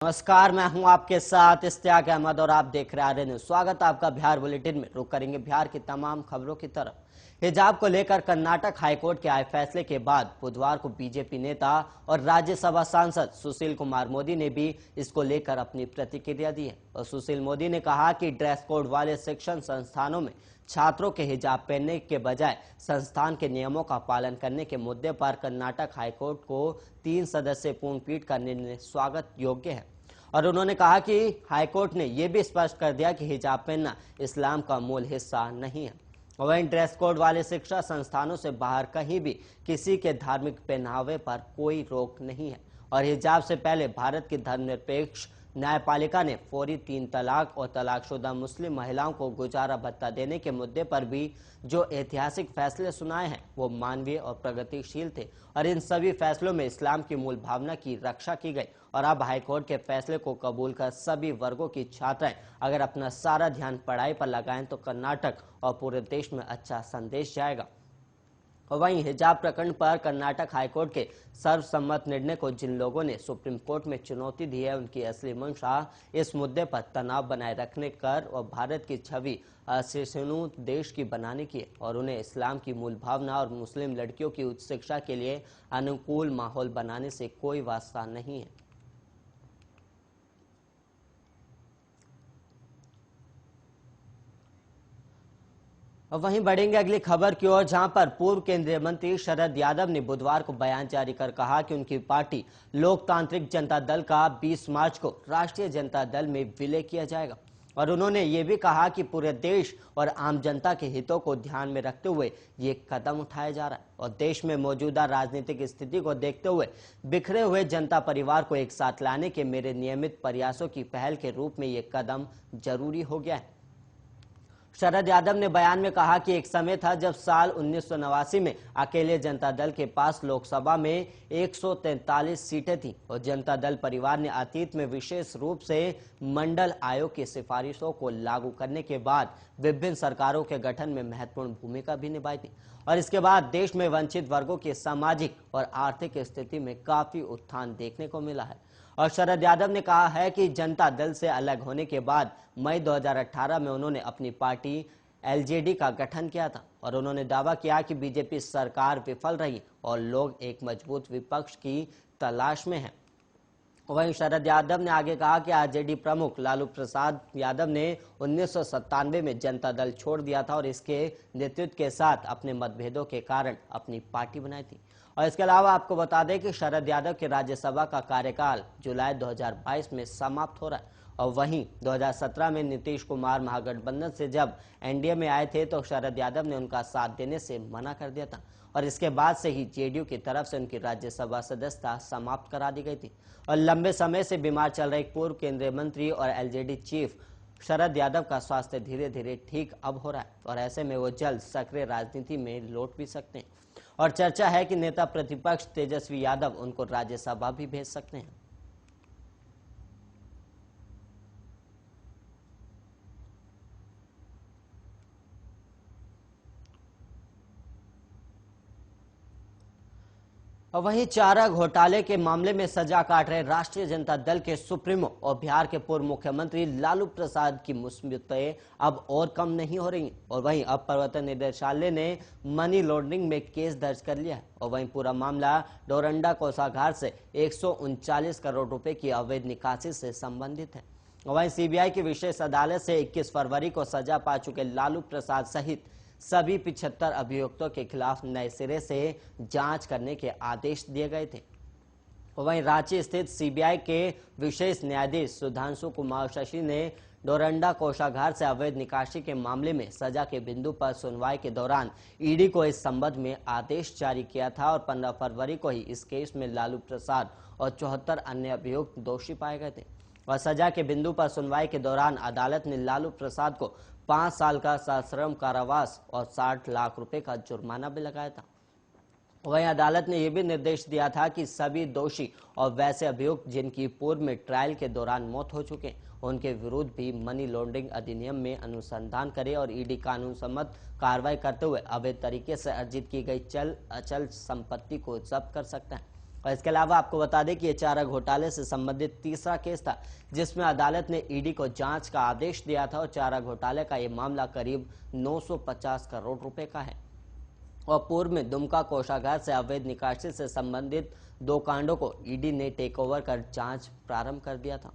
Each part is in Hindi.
नमस्कार, मैं हूं आपके साथ इश्तियाक अहमद और आप देख रहे हैं न्यूज़। स्वागत है आपका बिहार बुलेटिन में। रुक करेंगे बिहार की तमाम खबरों की तरफ। हिजाब को लेकर कर्नाटक हाईकोर्ट के आए फैसले के बाद बुधवार को बीजेपी नेता और राज्यसभा सांसद सुशील कुमार मोदी ने भी इसको लेकर अपनी प्रतिक्रिया दी है। और सुशील मोदी ने कहा कि ड्रेस कोड वाले शिक्षण संस्थानों में छात्रों के हिजाब पहनने के बजाय संस्थान के नियमों का पालन करने के मुद्दे पर कर्नाटक हाईकोर्ट को 3 सदस्यीय पूर्ण पीठ का निर्णय स्वागत योग्य है। और उन्होंने कहा कि हाईकोर्ट ने यह भी स्पष्ट कर दिया कि हिजाब पहनना इस्लाम का मूल हिस्सा नहीं है। वहीं ड्रेस कोड वाले शिक्षा संस्थानों से बाहर कहीं भी किसी के धार्मिक पहनावे पर कोई रोक नहीं है। और हिजाब से पहले भारत की धर्मनिरपेक्ष न्यायपालिका ने फौरी 3 तलाक और तलाकशुदा मुस्लिम महिलाओं को गुजारा भत्ता देने के मुद्दे पर भी जो ऐतिहासिक फैसले सुनाए हैं वो मानवीय और प्रगतिशील थे। और इन सभी फैसलों में इस्लाम की मूल भावना की रक्षा की गई। और अब हाईकोर्ट के फैसले को कबूल कर सभी वर्गों की छात्राएं अगर अपना सारा ध्यान पढ़ाई पर लगाएं तो कर्नाटक और पूरे देश में अच्छा संदेश जाएगा। और वहीं हिजाब प्रकरण पर कर्नाटक हाईकोर्ट के सर्वसम्मत निर्णय को जिन लोगों ने सुप्रीम कोर्ट में चुनौती दी है उनकी असली मंशा इस मुद्दे पर तनाव बनाए रखने कर और भारत की छवि असहिष्णु देश की बनाने की है। और उन्हें इस्लाम की मूल भावना और मुस्लिम लड़कियों की उच्च शिक्षा के लिए अनुकूल माहौल बनाने से कोई वास्ता नहीं है। और वहीं बढ़ेंगे अगली खबर की ओर, जहां पर पूर्व केंद्रीय मंत्री शरद यादव ने बुधवार को बयान जारी कर कहा कि उनकी पार्टी लोकतांत्रिक जनता दल का 20 मार्च को राष्ट्रीय जनता दल में विलय किया जाएगा। और उन्होंने ये भी कहा कि पूरे देश और आम जनता के हितों को ध्यान में रखते हुए ये कदम उठाया जा रहा है। और देश में मौजूदा राजनीतिक स्थिति को देखते हुए बिखरे हुए जनता परिवार को एक साथ लाने के मेरे नियमित प्रयासों की पहल के रूप में ये कदम जरूरी हो गया है। शरद यादव ने बयान में कहा कि एक समय था जब साल 1989 में अकेले जनता दल के पास लोकसभा में 143 सीटें थीं और जनता दल परिवार ने अतीत में विशेष रूप से मंडल आयोग की सिफारिशों को लागू करने के बाद विभिन्न सरकारों के गठन में महत्वपूर्ण भूमिका भी निभाई थी। और इसके बाद देश में वंचित वर्गों की सामाजिक और आर्थिक स्थिति में काफी उत्थान देखने को मिला है। और शरद यादव ने कहा है कि जनता दल से अलग होने के बाद मई 2018 में उन्होंने अपनी पार्टी एलजेडी का गठन किया था। और उन्होंने दावा किया कि बीजेपी सरकार विफल रही और लोग एक मजबूत विपक्ष की तलाश में हैं। वहीं शरद यादव ने आगे कहा कि आरजेडी प्रमुख लालू प्रसाद यादव ने 1997 में जनता दल छोड़ दिया था और इसके नेतृत्व के साथ अपने मतभेदों के कारण अपनी पार्टी बनाई थी। और इसके अलावा आपको बता दें कि शरद यादव के राज्यसभा का कार्यकाल जुलाई 2022 में समाप्त हो रहा है। और वहीं 2017 में नीतीश कुमार महागठबंधन से जब एनडीए में आए थे तो शरद यादव ने उनका साथ देने से मना कर दिया था। और इसके बाद से ही जेडीयू की तरफ से उनकी राज्यसभा सदस्यता समाप्त करा दी गई थी। और लंबे समय से बीमार चल रहे पूर्व केंद्रीय मंत्री और एलजेडी चीफ शरद यादव का स्वास्थ्य धीरे धीरे ठीक अब हो रहा है और ऐसे में वो जल्द सक्रिय राजनीति में लौट भी सकते हैं। और चर्चा है कि नेता प्रतिपक्ष तेजस्वी यादव उनको राज्यसभा भी भेज सकते हैं। और वहीं चारा घोटाले के मामले में सजा काट रहे राष्ट्रीय जनता दल के सुप्रीमो और बिहार के पूर्व मुख्यमंत्री लालू प्रसाद की मुसीबतें अब और कम नहीं हो रही। और वहीं अब प्रवर्तन निदेशालय ने मनी लॉन्ड्रिंग में केस दर्ज कर लिया है। और वहीं पूरा मामला डोरंडा कोषागार से 139 करोड़ रुपए की अवैध निकासी से संबंधित है। और वहीं सीबीआई की विशेष अदालत से 21 फरवरी को सजा पा चुके लालू प्रसाद सहित सभी 75 अभियुक्तों के खिलाफ नए सिरे से जांच करने के आदेश दिए गए थे। वहीं रांची स्थित सीबीआई के विशेष न्यायाधीश सुधांशु कुमार शशि ने डोरंडा कोषागार से अवैध निकासी के मामले में सजा के बिंदु पर सुनवाई के दौरान ईडी को इस संबंध में आदेश जारी किया था। और 15 फरवरी को ही इस केस में लालू प्रसाद और 74 अन्य अभियुक्त दोषी पाए गए थे। और सजा के बिंदु पर सुनवाई के दौरान अदालत ने लालू प्रसाद को 5 साल का सश्रम कारावास और 60 लाख रुपए का जुर्माना भी लगाया था। वहीं अदालत ने यह भी निर्देश दिया था कि सभी दोषी और वैसे अभियुक्त जिनकी पूर्व में ट्रायल के दौरान मौत हो चुके उनके विरुद्ध भी मनी लॉन्ड्रिंग अधिनियम में अनुसंधान करे और ईडी कानून सम्मत कार्रवाई करते हुए अवैध तरीके से अर्जित की गई चल अचल संपत्ति को जब्त कर सकता है। और इसके अलावा आपको बता दें कि ये चारा घोटाले से संबंधित तीसरा केस था जिसमें अदालत ने ईडी को जांच का आदेश दिया था और चारा घोटाले का ये मामला करीब 950 करोड़ रुपए का है। और पूर्व में दुमका कोषागार से अवैध निकासी से संबंधित 2 कांडों को ईडी ने टेक ओवर कर जांच प्रारंभ कर दिया था।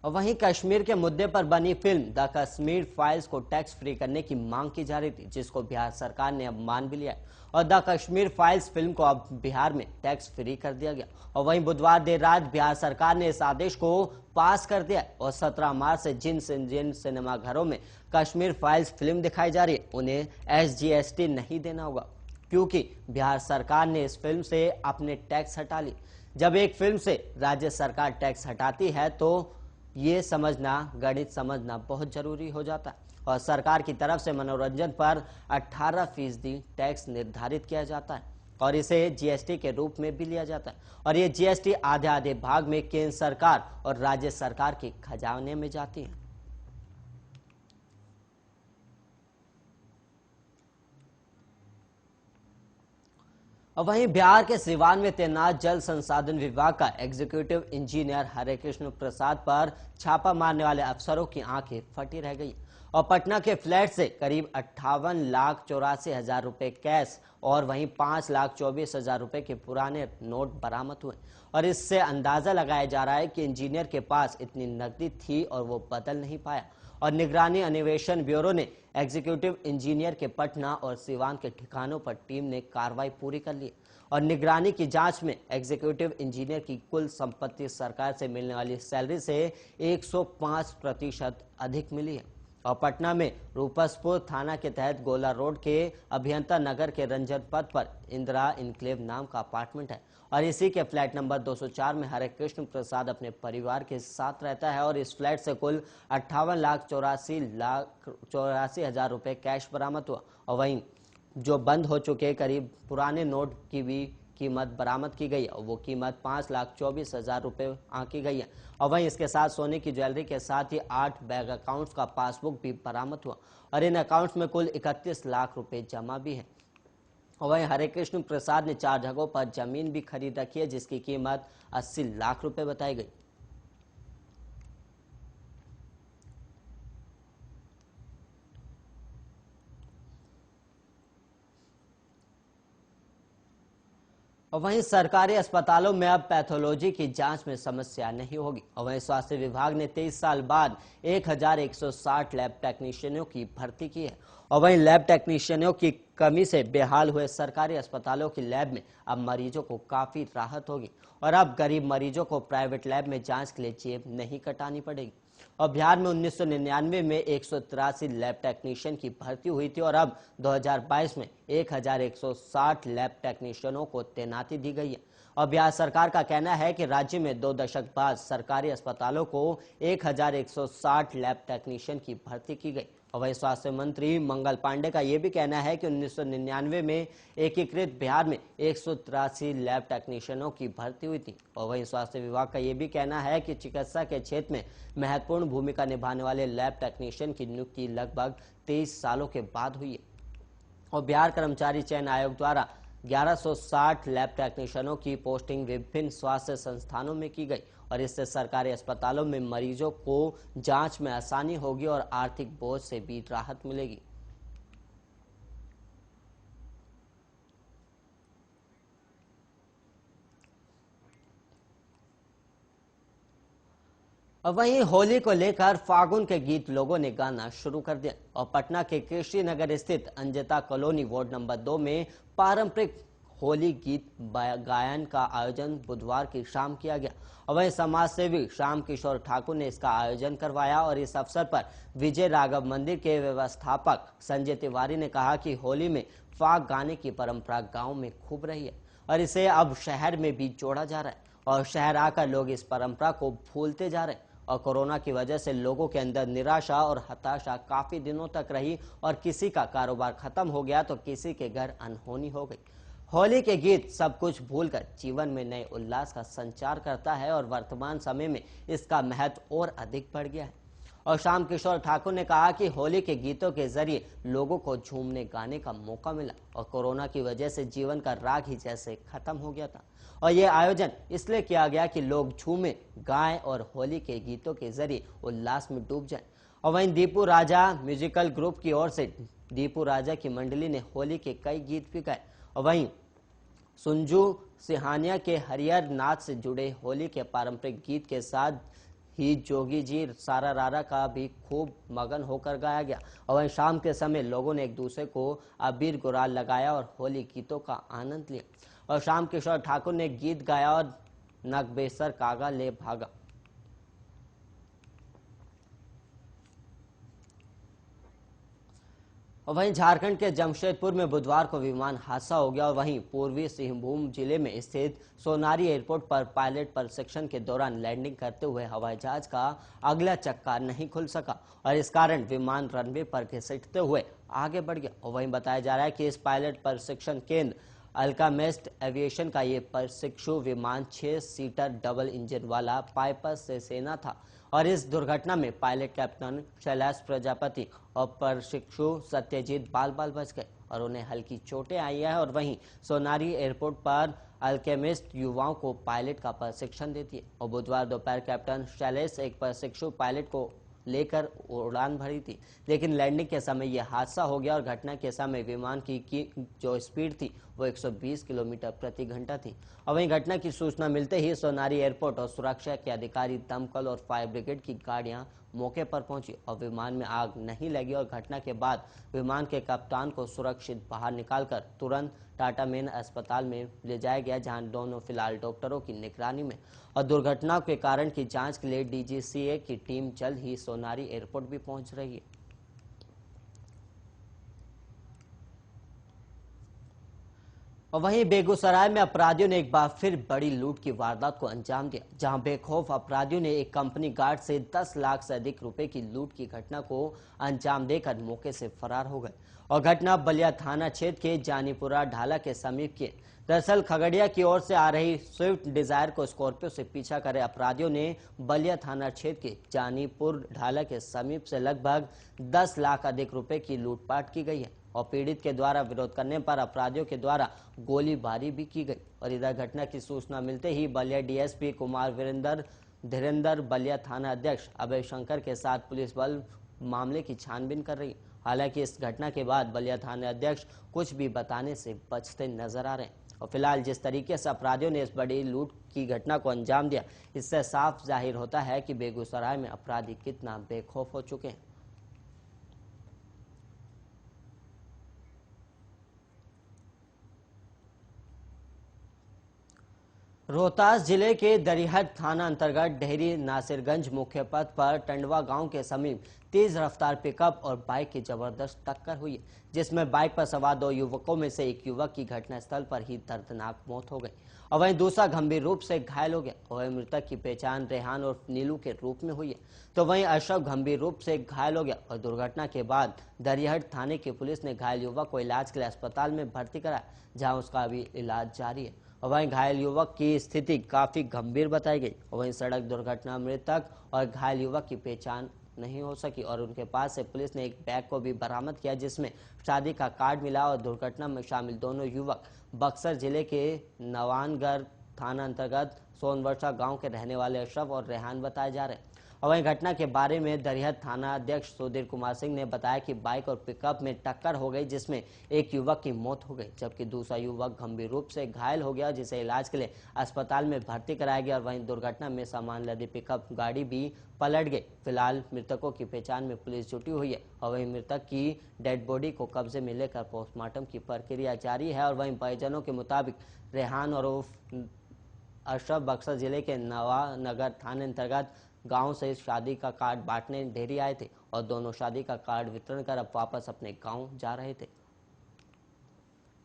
और वहीं कश्मीर के मुद्दे पर बनी फिल्म द कश्मीर फाइल्स को टैक्स फ्री करने की मांग की जा रही थी, जिसको बिहार सरकार ने अब मान भी लिया और द कश्मीर फाइल्स फिल्म को अब बिहार में टैक्स फ्री कर दिया गया। और वहीं बुधवार देर रात बिहार सरकार ने इस आदेश को पास कर दिया और 17 मार्च से जिन सिनेमाघरों में कश्मीर फाइल्स फिल्म दिखाई जा रही है उन्हें SGST नहीं देना होगा, क्योंकि बिहार सरकार ने इस फिल्म से अपने टैक्स हटा ली। जब एक फिल्म से राज्य सरकार टैक्स हटाती है तो ये समझना, गणित समझना बहुत जरूरी हो जाता है। और सरकार की तरफ से मनोरंजन पर 18% टैक्स निर्धारित किया जाता है और इसे GST के रूप में भी लिया जाता है। और ये GST आधे आधे भाग में केंद्र सरकार और राज्य सरकार के खजाने में जाती है। और वहीं बिहार के सिवान में तैनात जल संसाधन विभाग का एग्जीक्यूटिव इंजीनियर हरे कृष्ण प्रसाद पर छापा मारने वाले अफसरों की आंखें फटी रह गई और पटना के फ्लैट से करीब 58,84,000 रुपए कैश और वहीं 5,24,000 रुपए के पुराने नोट बरामद हुए। और इससे अंदाजा लगाया जा रहा है कि इंजीनियर के पास इतनी नकदी थी और वो बदल नहीं पाया। और निगरानी अन्वेषण ब्यूरो ने एग्जीक्यूटिव इंजीनियर के पटना और सिवान के ठिकानों पर टीम ने कार्रवाई पूरी कर ली और निगरानी की जांच में एग्जीक्यूटिव इंजीनियर की कुल संपत्ति सरकार से मिलने वाली सैलरी से 105% अधिक मिली है। और पटना में रूपसपुर थाना के तहत गोला रोड के अभियंता नगर के रंजन पथ पर इंदिरा इनक्लेव नाम का अपार्टमेंट है और इसी के फ्लैट नंबर 204 में हरे कृष्ण प्रसाद अपने परिवार के साथ रहता है। और इस फ्लैट से कुल 58,84,000 रुपए कैश बरामद हुआ और वहीं जो बंद हो चुके करीब पुराने नोट की भी कीमत बरामद की गई और वो कीमत 5,24,000 रुपए आंकी गई है। और वहीं इसके साथ सोने की ज्वेलरी के साथ ही 8 बैंक अकाउंट्स का पासबुक भी बरामद हुआ और इन अकाउंट्स में कुल 31 लाख रुपए जमा भी है। और वहीं हरे कृष्ण प्रसाद ने 4 जगहों पर जमीन भी खरीद रखी है जिसकी कीमत 80 लाख रुपए बताई गई। और वहीं सरकारी अस्पतालों में अब पैथोलॉजी की जांच में समस्या नहीं होगी। और वहीं स्वास्थ्य विभाग ने 23 साल बाद 1,160 लैब टेक्नीशियनों की भर्ती की है। और वहीं लैब टेक्नीशियनों की कमी से बेहाल हुए सरकारी अस्पतालों की लैब में अब मरीजों को काफी राहत होगी और अब गरीब मरीजों को प्राइवेट लैब में जांच के लिए जेब नहीं कटानी पड़ेगी। और बिहार में 1999 में 183 लैब टेक्नीशियन की भर्ती हुई थी और अब 2022 में 1,160 लैब टेक्नीशियनों को तैनाती दी गई है। और बिहार सरकार का कहना है कि राज्य में 2 दशक बाद सरकारी अस्पतालों को 1,160 लैब टेक्नीशियन की भर्ती की गई। और वही स्वास्थ्य मंत्री मंगल पांडे का यह भी कहना है कि 1999 में एकीकृत बिहार में 183 लैब टेक्नीशियनों की भर्ती हुई थी। और वही स्वास्थ्य विभाग का यह भी कहना है कि चिकित्सा के क्षेत्र में महत्वपूर्ण भूमिका निभाने वाले लैब टेक्नीशियन की नियुक्ति लगभग 23 सालों के बाद हुई है। और बिहार कर्मचारी चयन आयोग द्वारा 1160 लैब टेक्नीशियनों की पोस्टिंग विभिन्न स्वास्थ्य संस्थानों में की गई और इससे सरकारी अस्पतालों में मरीजों को जांच में आसानी होगी और आर्थिक बोझ से भी राहत मिलेगी। और वहीं होली को लेकर फागुन के गीत लोगों ने गाना शुरू कर दिया और पटना के कृषि नगर स्थित अंजता कॉलोनी वार्ड नंबर 2 में पारंपरिक होली गीत गायन का आयोजन बुधवार की शाम किया गया। और वहीं समाज सेवी श्याम किशोर ठाकुर ने इसका आयोजन करवाया और इस अवसर पर विजय राघव मंदिर के व्यवस्थापक संजय तिवारी ने कहा कि होली में फाग गाने की परंपरा गांव में खूब रही है और इसे अब शहर में भी जोड़ा जा रहा है और शहर आकर लोग इस परंपरा को भूलते जा रहे हैं। और कोरोना की वजह से लोगों के अंदर निराशा और हताशा काफी दिनों तक रही और किसी का कारोबार खत्म हो गया तो किसी के घर अनहोनी हो गई। होली के गीत सब कुछ भूलकर जीवन में नए उल्लास का संचार करता है और वर्तमान समय में इसका महत्व और अधिक बढ़ गया है। और श्याम किशोर ठाकुर ने कहा कि होली के गीतों के जरिए लोगों को झूमने गाने का मौका मिला और कोरोना की वजह से जीवन का राग ही जैसे खत्म हो गया था और ये आयोजन इसलिए किया गया कि लोग झूमे गाएं और होली के गीतों के जरिए उल्लास में डूब जाएं। और वहीं दीपू राजा म्यूजिकल ग्रुप की ओर से दीपू राजा की मंडली ने होली के कई गीत भी गाए और वहीं सुंजू सिहानिया के हरियर नाच से जुड़े होली के पारंपरिक गीत के साथ ही जोगी जी सारा रारा का भी खूब मगन होकर गाया गया और वहीं शाम के समय लोगों ने एक दूसरे को अबीर गुलाल लगाया और होली गीतों का आनंद लिया और श्याम किशोर ठाकुर ने गीत गाया और नगबेसर कागा ले भागा। और वहीं झारखंड के जमशेदपुर में बुधवार को विमान हादसा हो गया और वहीं पूर्वी सिंहभूम जिले में स्थित सोनारी एयरपोर्ट पर पायलट प्रशिक्षण के दौरान लैंडिंग करते हुए हवाई जहाज का अगला चक्का नहीं खुल सका और इस कारण विमान रनवे पर घिसटते हुए आगे बढ़ गया। और वहीं बताया जा रहा है कि इस पायलट प्रशिक्षण केंद्र अल्कामेस्ट एविएशन का ये प्रशिक्षु विमान 6 सीटर डबल इंजन वाला पाइपस से सेना था और इस दुर्घटना में पायलट कैप्टन शैलेश प्रजापति और प्रशिक्षु सत्यजीत बाल बाल बच गए और उन्हें हल्की चोटें आई है। और वहीं सोनारी एयरपोर्ट पर अल्केमिस्ट युवाओं को पायलट का प्रशिक्षण देती है और बुधवार दोपहर कैप्टन शैलेश एक प्रशिक्षु पायलट को लेकर उड़ान भरी थी, लेकिन लैंडिंग के समय यह हादसा हो गया और घटना के समय विमान की जो स्पीड थी वो 120 किलोमीटर प्रति घंटा थी। और वहीं घटना की सूचना मिलते ही सोनारी एयरपोर्ट और सुरक्षा के अधिकारी, दमकल और फायर ब्रिगेड की गाड़ियां मौके पर पहुंची और विमान में आग नहीं लगी और घटना के बाद विमान के कप्तान को सुरक्षित बाहर निकालकर तुरंत टाटा मेन अस्पताल में ले जाया गया, जहां दोनों फिलहाल डॉक्टरों की निगरानी में। और दुर्घटना के कारण की जांच के लिए डीजीसीए की टीम जल्द ही सोनारी एयरपोर्ट भी पहुंच रही है। और वहीं बेगूसराय में अपराधियों ने एक बार फिर बड़ी लूट की वारदात को अंजाम दिया, जहां बेखौफ अपराधियों ने एक कंपनी गार्ड से 10 लाख से अधिक रुपए की लूट की घटना को अंजाम देकर मौके से फरार हो गए। और घटना बलिया थाना क्षेत्र के जानीपुरा ढाला के समीप की। दरअसल खगड़िया की ओर से आ रही स्विफ्ट डिजायर को स्कॉर्पियो से पीछा करे अपराधियों ने बलिया थाना क्षेत्र के जानीपुर ढाला के समीप से लगभग 10 लाख अधिक रुपए की लूटपाट की गई है और पीड़ित के द्वारा विरोध करने पर अपराधियों के द्वारा गोलीबारी भी की गई। और इधर घटना की सूचना मिलते ही बलिया डीएसपी कुमार धीरेन्द्र बलिया थाना अध्यक्ष अभय शंकर के साथ पुलिस बल मामले की छानबीन कर रही। हालांकि इस घटना के बाद बलिया थाना अध्यक्ष कुछ भी बताने से बचते नजर आ रहे हैं और फिलहाल जिस तरीके से अपराधियों ने इस बड़ी लूट की घटना को अंजाम दिया, इससे साफ जाहिर होता है कि बेगूसराय में अपराधी कितना बेखौफ हो चुके हैं। रोहतास जिले के दरिहट थाना अंतर्गत डेहरी नासिरगंज मुख्य पथ पर टंडवा गांव के समीप तेज रफ्तार पिकअप और बाइक की जबरदस्त टक्कर हुई, जिसमें बाइक पर सवार 2 युवकों में से एक युवक की घटनास्थल पर ही दर्दनाक मौत हो गई और वहीं दूसरा गंभीर रूप से घायल हो गया और मृतक की पहचान रेहान और नीलू के रूप में हुई है, तो वहीं अशरफ गंभीर रूप से घायल हो गया और दुर्घटना के बाद दरिहट थाने की पुलिस ने घायल युवक को इलाज के लिए अस्पताल में भर्ती कराया, जहाँ उसका अभी इलाज जारी है और वहीं घायल युवक की स्थिति काफी गंभीर बताई गई और वहीं सड़क दुर्घटना मृतक और घायल युवक की पहचान नहीं हो सकी और उनके पास से पुलिस ने एक बैग को भी बरामद किया, जिसमें शादी का कार्ड मिला और दुर्घटना में शामिल दोनों युवक बक्सर जिले के नवानगढ़ थाना अंतर्गत सोनवर्षा गांव के रहने वाले अशरफ और रेहान बताए जा रहे हैं। और वहीं घटना के बारे में दरिहट थाना अध्यक्ष सुधीर कुमार सिंह ने बताया कि बाइक और पिकअप में टक्कर हो गई, जिसमें एक युवक की मौत हो गई जबकि दूसरा युवक गंभीर रूप से घायल हो गया, जिसे इलाज के लिए अस्पताल में भर्ती कराया गया और वहीं दुर्घटना में सामान लदी पिकअप गाड़ी भी पलट गई। फिलहाल मृतकों की पहचान में पुलिस जुटी हुई है और वहीं मृतक की डेड बॉडी को कब्जे में लेकर पोस्टमार्टम की प्रक्रिया जारी है और वहीं परिजनों के मुताबिक रेहान और अशरफ बक्सर जिले के नवानगर थाने अंतर्गत गांव से शादी का कार्ड बांटने डेहरी आए थे और दोनों शादी का कार्ड वितरण कर अब वापस अपने गांव जा रहे थे।